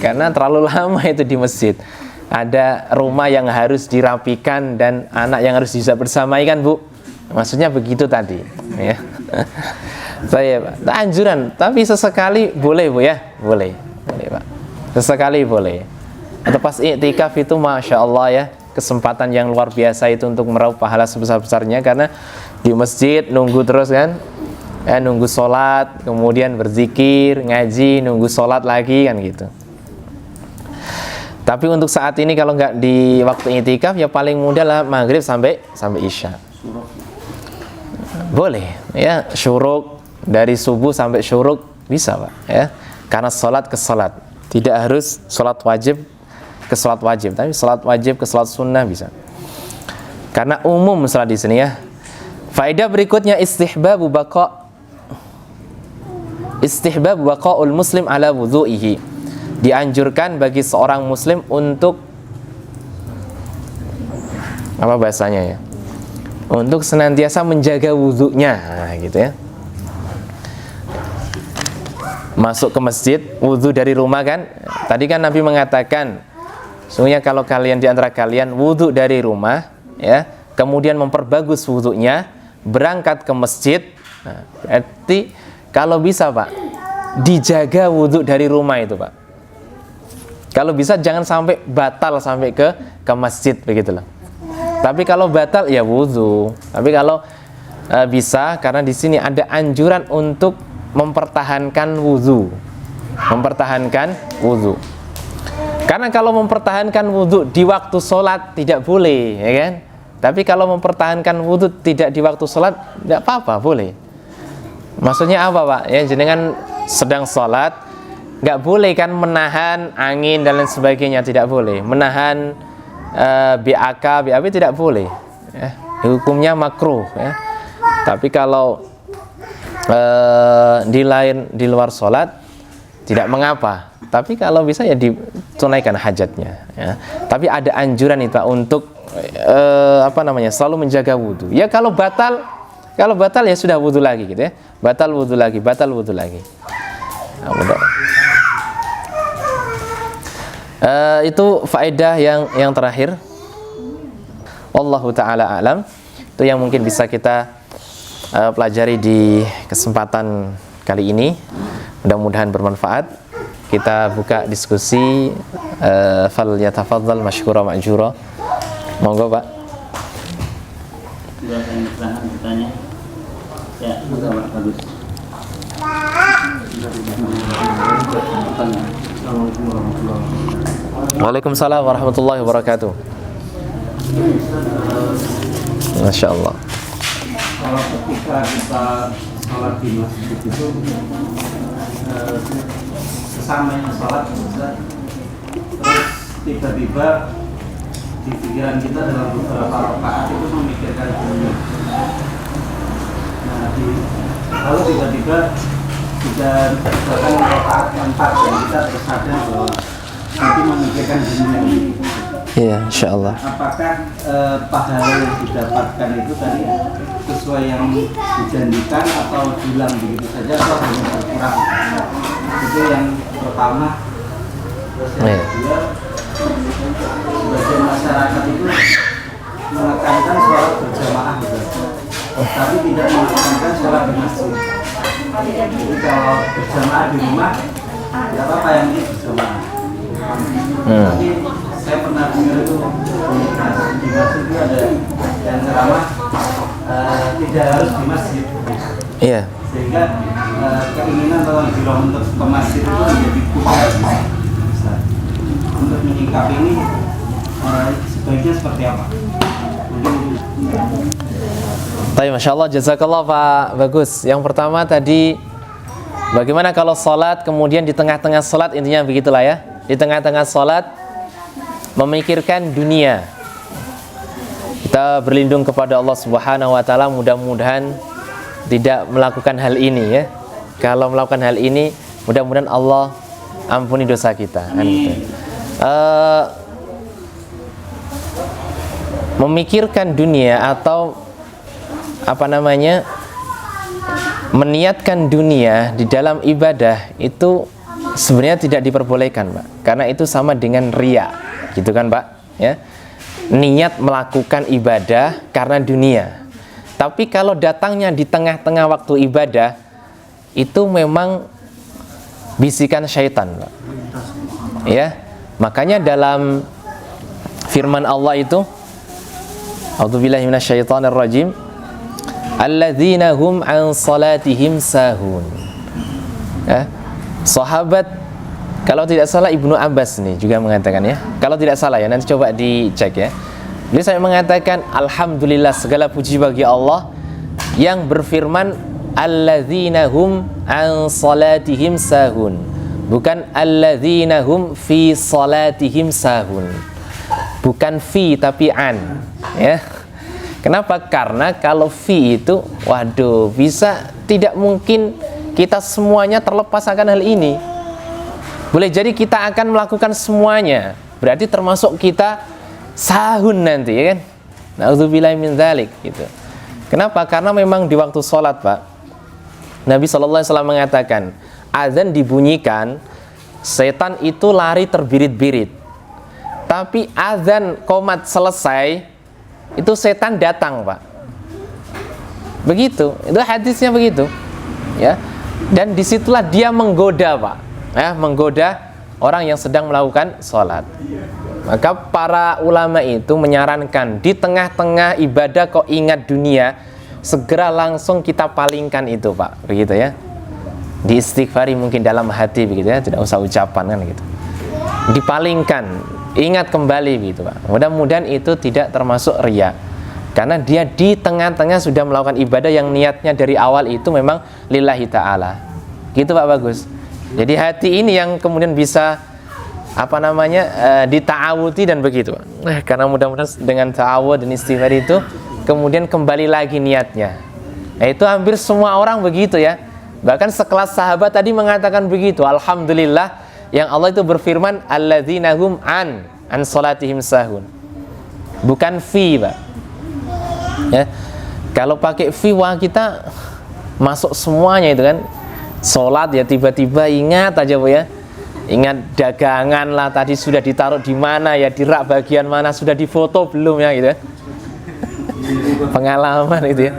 Karena terlalu lama itu di masjid. Ada rumah yang harus dirapikan dan anak yang harus bisa bersamai kan Bu? Maksudnya begitu tadi, ya. Saya Pak, anjuran, tapi sesekali boleh Bu ya, boleh Pak. Sesekali boleh. Atau pas i'tikaf itu masya Allah ya, kesempatan yang luar biasa itu untuk meraup pahala sebesar-besarnya, karena di masjid nunggu terus kan, nunggu sholat, kemudian berzikir, ngaji, nunggu sholat lagi kan gitu. Tapi untuk saat ini kalau nggak di waktu i'tikaf ya paling mudah lah maghrib sampai isya. Boleh ya, syuruk dari subuh sampai syuruk bisa Pak ya, karena sholat ke sholat, tidak harus sholat wajib ke sholat wajib, tapi sholat wajib ke sholat sunnah bisa. Karena umum sholat di sini ya. Faedah berikutnya, istihbabu baqa'ul muslim ala wudhu'ihi. Dianjurkan bagi seorang muslim untuk apa bahasanya ya? Untuk senantiasa menjaga wudhunya, nah, gitu ya. Masuk ke masjid, wudhu dari rumah kan? Tadi kan Nabi mengatakan, sesungguhnya kalau kalian di antara kalian wudhu dari rumah, ya, kemudian memperbagus wudhunya, berangkat ke masjid, nah, berarti kalau bisa Pak, dijaga wudhu dari rumah itu Pak. Kalau bisa jangan sampai batal sampai ke masjid begitu loh. Tapi kalau batal ya wudhu. Tapi kalau bisa, karena di sini ada anjuran untuk mempertahankan wudhu. Mempertahankan wudhu. Karena kalau mempertahankan wudhu di waktu sholat tidak boleh, ya kan? Tapi kalau mempertahankan wudhu tidak di waktu sholat, tidak apa-apa, boleh. Maksudnya apa Pak? Ya jenengan sedang sholat, nggak boleh kan menahan angin dan lain sebagainya, tidak boleh. Menahan BAB tidak boleh. Ya. Hukumnya makruh. Ya. Tapi kalau di luar sholat tidak mengapa. Tapi kalau bisa ya ditunaikan hajatnya. Ya. Tapi ada anjuran itu Pak untuk selalu menjaga wudhu. Ya kalau batal ya sudah wudhu lagi gitu ya. Batal wudhu lagi. Nah, itu faedah yang terakhir. Wallahu ta'ala a'lam. Itu yang mungkin bisa kita pelajari di kesempatan kali ini. Mudah-mudahan bermanfaat. Kita buka diskusi. Fal yatafadzal mashkura ma'jura. Monggo Pak. Silakan bertanya. Ya, bagus. Waalaikumsalam warahmatullahi wabarakatuh. Masya Allah. Kalau ketika kita sholat di masjid itu sesamanya sholat terus tiba-tiba di pikiran kita dalam beberapa rakaat itu memikirkan dunia. Nah, lalu tiba-tiba kita bahkan rakaat keempat dan kita tersadar bahwa nanti memikirkan dunia ini. Iya, insyaallah. Apakah pahala yang didapatkan itu tadi sesuai yang dijanjikan atau hilang begitu saja atau hanya berkurang? Itu yang pertama. Terus yang kedua, sebagian masyarakat itu menekankan sholat berjamaah gitu, tapi tidak menekankan sholat di masjid. Jadi kalau berjamaah di rumah, tidak apa-apa yang ini berjamaah. Tapi saya pernah dengar itu di masjid itu ada yang ceramah tidak harus di masjid. Iya. Sehingga keinginan orang Jiroh untuk ke masjid itu menjadi pudar. Untuk menyikapi ini sebaiknya seperti apa? Baik, Masya Allah, jazakallah Pak Bagus. Yang pertama tadi, bagaimana kalau sholat kemudian di tengah-tengah sholat, intinya begitulah ya, di tengah-tengah sholat memikirkan dunia. Kita berlindung kepada Allah Subhanahu wa Ta'ala, mudah-mudahan tidak melakukan hal ini ya. Kalau melakukan hal ini, mudah-mudahan Allah ampuni dosa kita. Memikirkan dunia atau apa namanya, meniatkan dunia di dalam ibadah itu sebenarnya tidak diperbolehkan, Pak, karena itu sama dengan riya, gitu kan, Pak ya. Niat melakukan ibadah karena dunia. Tapi kalau datangnya di tengah-tengah waktu ibadah, itu memang bisikan syaitan, Pak ya. Makanya dalam firman Allah itu, a'udzubillahi minasyaitonirrajim, alladzina hum an salatihim sahun. Ya. Sahabat, kalau tidak salah Ibnu Abbas nih juga mengatakan ya. Kalau tidak salah ya, nanti coba dicek ya. Beliau saya mengatakan, alhamdulillah, segala puji bagi Allah yang berfirman alladzina hum an salatihim sahun. Bukan alladzina hum fi salatihim sahun. Bukan fi tapi an, ya. Kenapa? Karena kalau fi itu, waduh, bisa tidak mungkin kita semuanya terlepas akan hal ini. Boleh jadi kita akan melakukan semuanya, berarti termasuk kita sahun nanti, ya kan? Na'udzubillahi min dzalik, gitu. Kenapa? Karena memang di waktu sholat, Pak, Nabi SAW mengatakan, azan dibunyikan, setan itu lari terbirit-birit. Tapi azan qomat selesai, itu setan datang, Pak. Begitu, itu hadisnya begitu, ya. Dan disitulah dia menggoda, Pak, ya, menggoda orang yang sedang melakukan sholat. Maka para ulama itu menyarankan di tengah-tengah ibadah kok ingat dunia, segera langsung kita palingkan itu, Pak, begitu ya. Diistighfari mungkin dalam hati, begitu ya, tidak usah ucapan kan gitu. Dipalingkan, ingat kembali gitu, Pak. Mudah-mudahan itu tidak termasuk riya, karena dia di tengah-tengah sudah melakukan ibadah yang niatnya dari awal itu memang lillahi ta'ala, gitu, Pak Bagus. Jadi hati ini yang kemudian bisa apa namanya dita'awuti dan begitu. Karena mudah-mudahan dengan ta'awud dan istighfar itu kemudian kembali lagi niatnya. Itu hampir semua orang begitu ya. Bahkan sekelas sahabat tadi mengatakan begitu. Alhamdulillah yang Allah itu berfirman alladzina hum an salatihim sahun. Bukan fi, Pak. Ya. Kalau pakai fi, wah kita masuk semuanya itu kan. Salat ya tiba-tiba ingat aja, Bu ya. Ingat dagangan lah tadi sudah ditaruh di mana ya, di rak bagian mana, sudah difoto belum ya gitu ya. Pengalaman itu ya.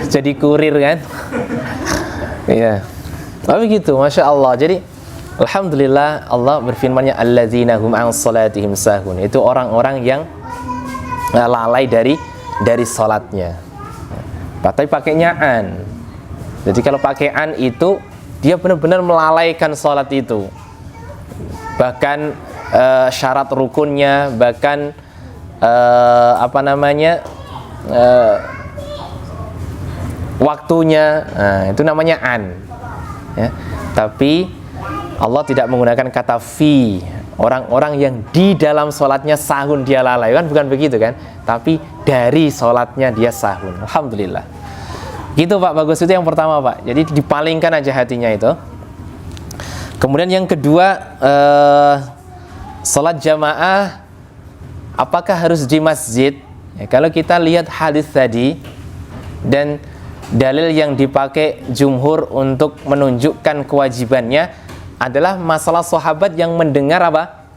Jadi kurir kan. Iya. Tapi gitu, Masya Allah. Jadi alhamdulillah Allah berfirmannya alladzina hum an salatihim sahun. Itu orang-orang yang lalai dari salatnya. Tapi pakainya an. Jadi kalau pakai an itu dia benar-benar melalaikan salat itu. Bahkan syarat rukunnya, bahkan apa namanya waktunya, itu namanya an ya. Tapi Allah tidak menggunakan kata fi. Orang-orang yang di dalam sholatnya sahun dia lalai, kan bukan begitu kan, tapi dari sholatnya dia sahun. Alhamdulillah gitu, Pak Bagus. Itu yang pertama, Pak. Jadi dipalingkan aja hatinya itu. Kemudian yang kedua, sholat jamaah apakah harus di masjid? Ya, kalau kita lihat hadis tadi dan dalil yang dipakai jumhur untuk menunjukkan kewajibannya adalah masalah sahabat yang mendengar apa?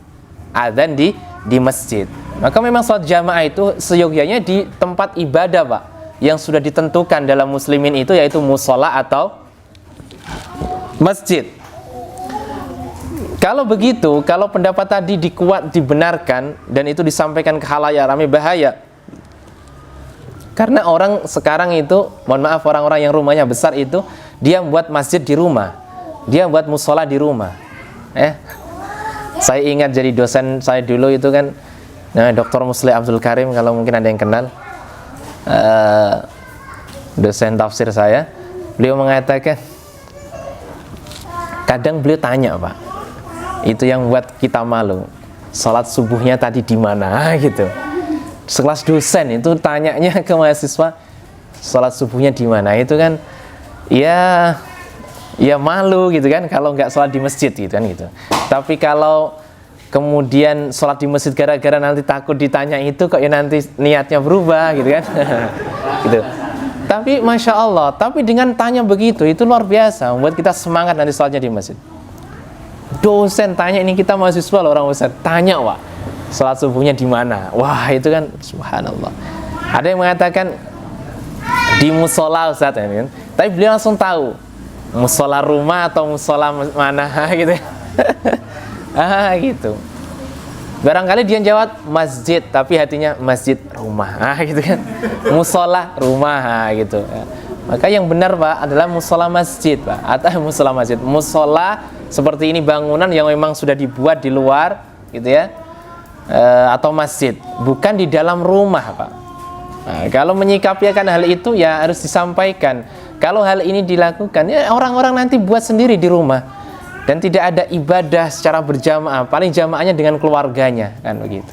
Adzan di masjid. Maka memang sholat jamaah itu seyogyanya di tempat ibadah, Pak, yang sudah ditentukan dalam muslimin itu, yaitu musola atau masjid. Kalau begitu, kalau pendapat tadi dibenarkan dan itu disampaikan ke khalayak ramai, bahaya. Karena orang sekarang itu, mohon maaf, orang-orang yang rumahnya besar itu, dia buat masjid di rumah, dia buat musola di rumah. Saya ingat jadi dosen saya dulu itu kan, Dr. Musli Abdul Karim, kalau mungkin ada yang kenal, dosen tafsir saya. Beliau mengatakan, kadang beliau tanya, Pak, itu yang buat kita malu, sholat subuhnya tadi di mana gitu. Sekelas dosen itu tanyanya ke mahasiswa, sholat subuhnya di mana, itu kan ya malu gitu kan kalau nggak sholat di masjid gitu kan gitu. Tapi kalau kemudian sholat di masjid gara-gara nanti takut ditanya itu, kok ya nanti niatnya berubah gitu kan. Gitu. Tapi Masya Allah, tapi dengan tanya begitu itu luar biasa, membuat kita semangat nanti sholatnya di masjid. Dosen tanya, ini kita mahasiswa loh, orang Ustaz tanya, Wak, sholat subuhnya di mana? Wah, itu kan subhanallah. Ada yang mengatakan di musola, Ustaz, ya, kan? Tapi beliau langsung tahu musola rumah atau musola mana gitu. Gitu. Barangkali dia jawab masjid, tapi hatinya masjid rumah, gitu kan. Musola rumah, gitu. Maka yang benar, Pak, adalah musola masjid, Pak, atau musola masjid. Musola seperti ini bangunan yang memang sudah dibuat di luar, gitu ya, atau masjid, bukan di dalam rumah, Pak. Nah, kalau menyikapi akan hal itu ya harus disampaikan. Kalau hal ini dilakukan, ya orang-orang nanti buat sendiri di rumah dan tidak ada ibadah secara berjamaah, paling jamaahnya dengan keluarganya, kan begitu.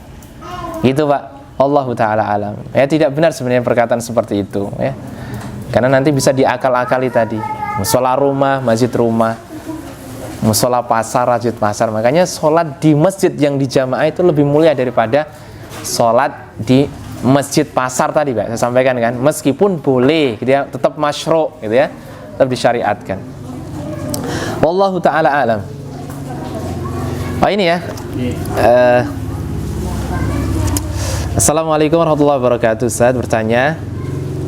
Gitu, Pak. Allahu taala alam. Ya, tidak benar sebenarnya perkataan seperti itu, ya. Karena nanti bisa diakal-akali tadi. Musola rumah, masjid rumah. Musola pasar, masjid pasar. Makanya sholat di masjid yang dijamaah itu lebih mulia daripada sholat di masjid pasar tadi, Pak. Saya sampaikan kan, meskipun boleh, gitu ya, tetap masyru', gitu ya, tetap disyariatkan. Wallahu ta'ala alam. Ini ya. Assalamualaikum warahmatullahi wabarakatuh. Ustaz bertanya,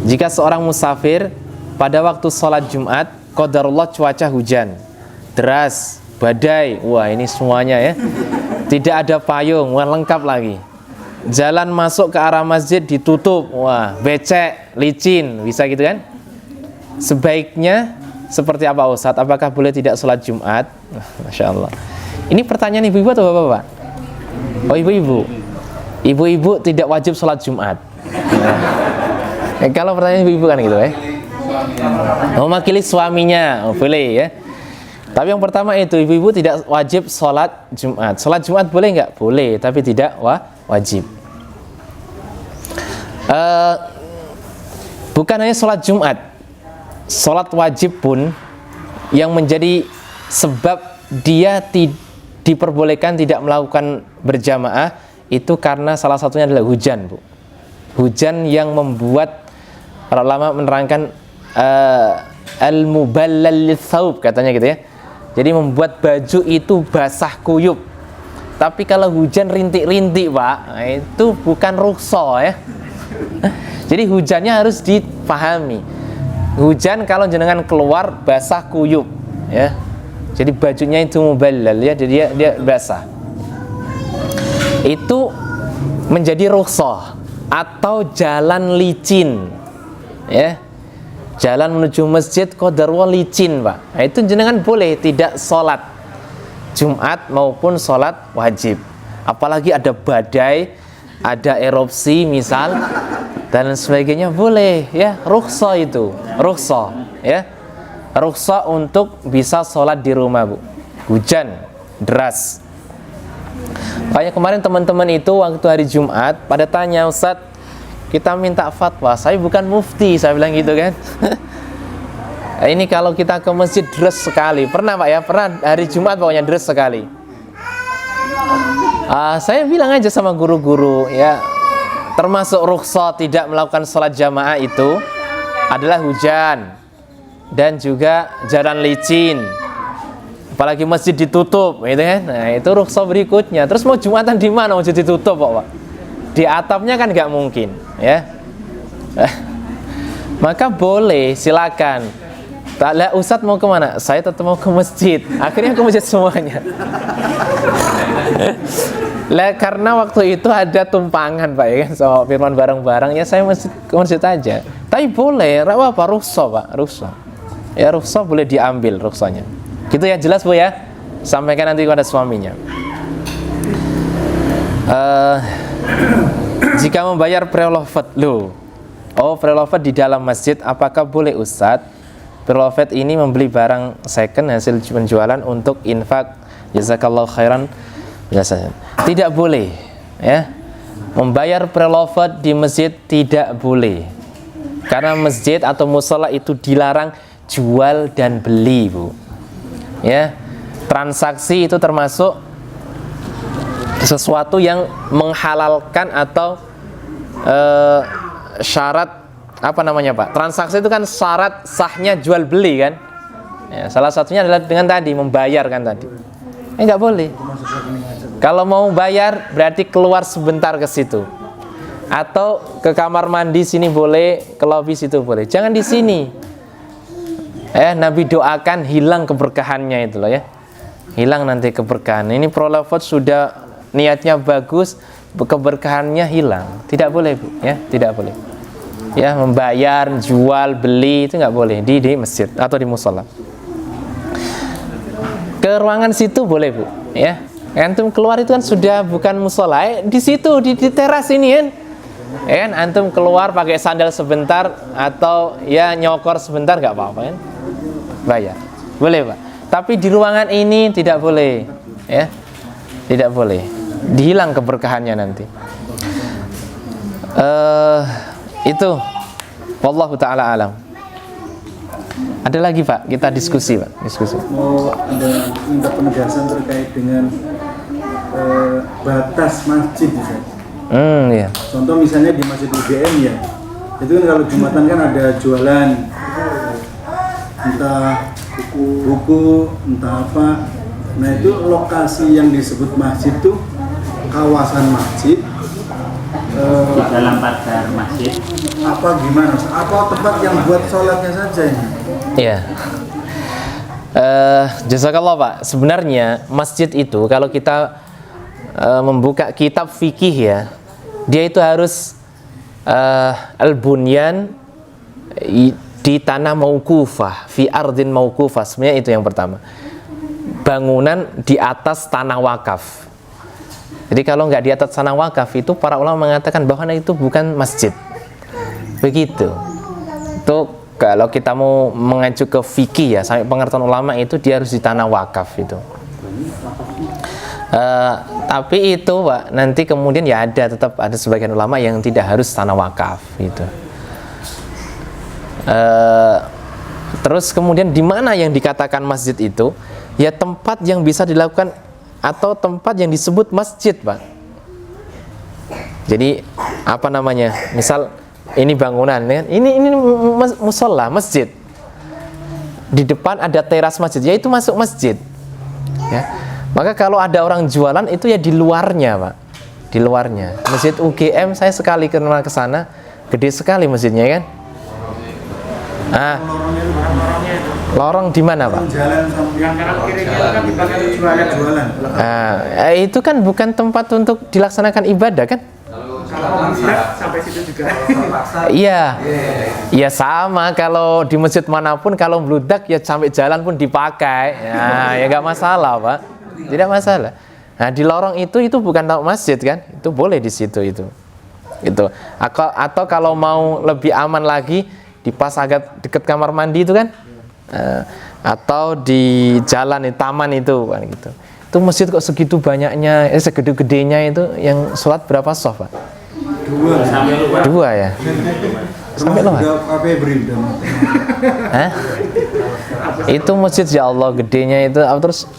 jika seorang musafir pada waktu sholat Jumat, qadarullah cuaca hujan deras, badai, wah ini semuanya ya, tidak ada payung, wah lengkap lagi. Jalan masuk ke arah masjid ditutup, wah becek, licin, bisa gitu kan? Sebaiknya seperti apa, Ustaz? Apakah boleh tidak sholat Jumat? Masya Allah. Ini pertanyaan ibu-ibu atau bapak-bapak? Oh, ibu-ibu. Ibu-ibu tidak wajib sholat Jumat. Kalau pertanyaan ibu-ibu kan gitu ya. Mewakili suaminya, boleh ya. Tapi yang pertama itu, ibu-ibu tidak wajib sholat Jumat. Sholat Jumat boleh nggak? Boleh, tapi tidak wajib. Bukan hanya sholat Jumat, sholat wajib pun yang menjadi sebab dia diperbolehkan tidak melakukan berjamaah itu karena salah satunya adalah hujan, Bu. Hujan yang membuat para ulama menerangkan al-muballal lis-saub, katanya gitu ya. Jadi membuat baju itu basah kuyup. Tapi kalau hujan rintik-rintik, Pak, itu bukan rukhsah ya. Jadi hujannya harus dipahami. Hujan kalau jenengan keluar basah kuyup ya. Jadi bajunya itu muballal ya, jadi dia basah. Itu menjadi rukhsah atau jalan licin. Ya. Jalan menuju masjid qadarullah licin, Pak. Nah, itu jenengan boleh tidak sholat Jumat maupun sholat wajib. Apalagi ada badai, ada erupsi misal dan sebagainya, boleh ya, rukhsah itu, rukhsah ya. Rukhsah untuk bisa sholat di rumah, Bu. Hujan deras. Kayak kemarin teman-teman itu waktu hari Jumat pada tanya, Ustaz, kita minta fatwa, saya bukan mufti, saya bilang gitu kan. Ini kalau kita ke masjid deras sekali, pernah Pak ya, pernah hari Jumat pokoknya deras sekali. Saya bilang aja sama guru-guru ya, termasuk rukhsah tidak melakukan sholat jamaah itu adalah hujan dan juga jalan licin, apalagi masjid ditutup, gitu kan. Nah itu rukhsah berikutnya. Terus mau Jumatan di mana masjid ditutup, Pak? Di atapnya kan nggak mungkin ya. Maka boleh, silakan Tak lah, Ustadz mau kemana? Saya tetap mau ke masjid. Akhirnya ke masjid semuanya. Lah karena waktu itu ada tumpangan Pak ya kan, so firman barang-barang ya saya ke masjid aja. Tapi boleh, apa rukhsah Pak, rukhsah. Ya rukhsah boleh diambil rukhsahnya. Gitu ya, jelas Bu ya. Sampaikan nanti kepada suaminya. Jika membayar preloved preloved di dalam masjid, apakah boleh Ustadz? Preloved ini membeli barang second hasil penjualan untuk infak. Jazakallahu khairan. Tidak boleh ya. Membayar preloved di masjid tidak boleh. Karena masjid atau mushola itu dilarang jual dan beli, Bu. Ya. Transaksi itu termasuk sesuatu yang menghalalkan atau syarat apa namanya Pak? Transaksi itu kan syarat sahnya jual beli kan? Ya, salah satunya adalah dengan tadi membayar kan tadi. Nggak boleh. Kalau mau bayar berarti keluar sebentar ke situ, atau ke kamar mandi sini boleh, ke lobi situ boleh. Jangan di sini. Nabi doakan hilang keberkahannya itu loh ya. Hilang nanti keberkahan. Ini preloved sudah niatnya bagus, keberkahannya hilang. Tidak boleh Bu, ya, tidak boleh. Ya, membayar, jual, beli itu nggak boleh di masjid atau di mushola. Ke ruangan situ boleh Bu, ya. Antum keluar itu kan sudah bukan mushola, di situ di teras ini kan. Antum keluar pakai sandal sebentar atau ya nyokor sebentar nggak apa-apa kan. Bayar. Boleh Pak. Tapi di ruangan ini tidak boleh, ya. Tidak boleh. Dihilang keberkahannya nanti. Itu wallahu taala alam. Ada lagi Pak, kita diskusi Pak, diskusi. Mau ada minta penegasan terkait dengan batas masjid bisa. Iya. Contoh misalnya di Masjid UGM ya, itu kan kalau Jumatan kan ada jualan, entah buku, entah apa. Nah itu lokasi yang disebut masjid itu kawasan masjid. Di dalam pagar masjid. Apa gimana? Apa tempat yang buat sholatnya saja ini? Iya. Jazakallah Pak. Sebenarnya masjid itu kalau kita membuka kitab fikih ya, dia itu harus al-bunyan di tanah mauqufah, fi ardin mauqufah. Sebenarnya itu yang pertama. Bangunan di atas tanah wakaf. Jadi kalau nggak di atas tanah wakaf itu para ulama mengatakan bahwa itu bukan masjid. Begitu. Itu kalau kita mau mengacu ke fikih ya, sampai pengertian ulama itu dia harus di tanah wakaf itu. Tapi itu Pak, nanti kemudian ya tetap ada sebagian ulama yang tidak harus tanah wakaf gitu. Terus kemudian di mana yang dikatakan masjid itu? Ya tempat yang bisa dilakukan atau tempat yang disebut masjid Pak. Jadi apa namanya? Misal ini bangunan, ini musola masjid. Di depan ada teras masjid, ya itu masuk masjid. Ya. Maka kalau ada orang jualan itu ya di luarnya Pak, di luarnya. Masjid UGM saya sekali kenal ke sana, gede sekali masjidnya kan. Lorong di mana Pak? Jalan yang kanan kirinya kan dipakai jualan. Itu kan bukan tempat untuk dilaksanakan ibadah kan? Kalau sampai situ juga. Iya, iya sama. Kalau di masjid manapun kalau meludak ya sampai jalan pun dipakai. Ya nggak masalah Pak, tidak masalah. Nah di lorong itu bukan masjid kan? Itu boleh di situ itu. Atau kalau mau lebih aman lagi di pas agak dekat kamar mandi itu kan? Atau di jalan di taman itu kan gitu. Itu masjid kok segitu banyaknya, segede-gedenya itu yang sholat berapa shaf Pak? Dua ya? Sampai luar? Itu masjid ya Allah gedenya itu, terus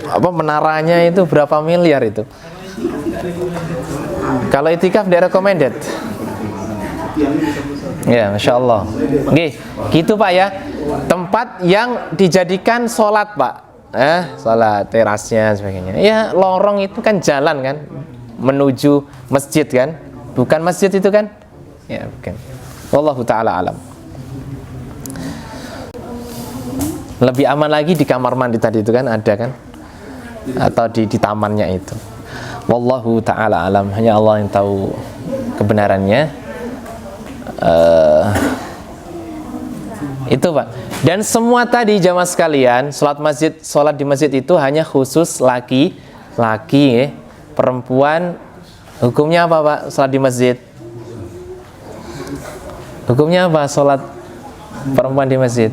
apa menaranya itu berapa miliar itu? Kalau itikaf tidak recommended. Ya, Masya Allah. Oke, gitu Pak ya. Tempat yang dijadikan sholat Pak, sholat terasnya sebagainya. Ya, lorong itu kan jalan kan, menuju masjid kan, bukan masjid itu kan? Ya, bukan. Wallahu taala alam. Lebih aman lagi di kamar mandi tadi itu kan ada kan, atau di tamannya itu. Wallahu ta'ala alam, hanya Allah yang tahu kebenarannya. Itu Pak. Dan semua tadi jamaah sekalian, sholat di masjid itu hanya khusus laki-laki, perempuan hukumnya apa Pak? Sholat di masjid hukumnya apa? Sholat perempuan di masjid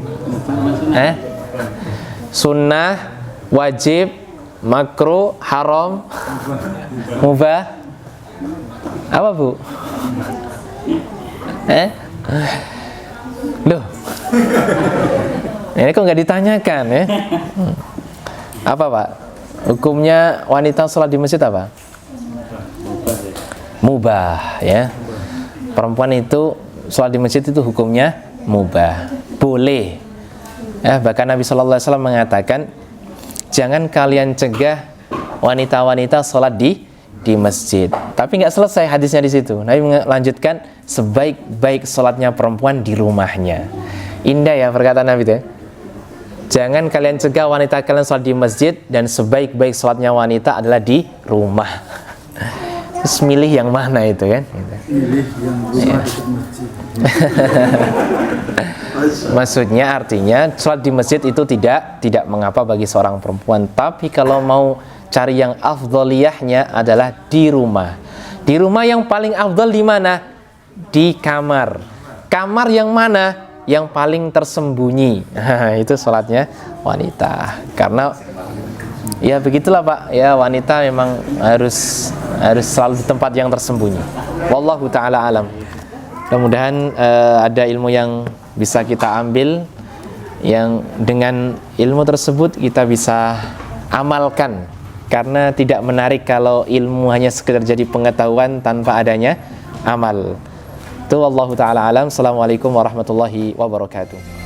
sunnah, wajib, makruh, haram, mubah, apa Bu? Loh, ini kok nggak ditanyakan ya? Apa Pak? Hukumnya wanita sholat di masjid apa? Mubah ya. Perempuan itu sholat di masjid itu hukumnya mubah, boleh. Bahkan Nabi Shallallahu Alaihi Wasallam mengatakan, jangan kalian cegah wanita-wanita sholat di masjid. Tapi nggak selesai hadisnya di situ. Nabi melanjutkan, sebaik-baik sholatnya perempuan di rumahnya. Indah ya perkataan Nabi itu. Jangan kalian cegah wanita kalian sholat di masjid, dan sebaik-baik sholatnya wanita adalah di rumah. Terus milih yang mana itu kan? Milih yang rumah dekat masjid. Maksudnya artinya sholat di masjid itu tidak mengapa bagi seorang perempuan. Tapi kalau mau cari yang afdoliyahnya adalah di rumah. Di rumah yang paling afdol di mana? Di kamar. Kamar yang mana? Yang paling tersembunyi. Itu sholatnya wanita. Karena ya begitulah Pak. Ya wanita memang harus selalu di tempat yang tersembunyi. Wallahu ta'ala alam. Mudah-mudahan ada ilmu yang bisa kita ambil, yang dengan ilmu tersebut kita bisa amalkan, karena tidak menarik kalau ilmu hanya sekedar jadi pengetahuan tanpa adanya amal. Itu wallahu ta'ala alam. Assalamualaikum warahmatullahi wabarakatuh.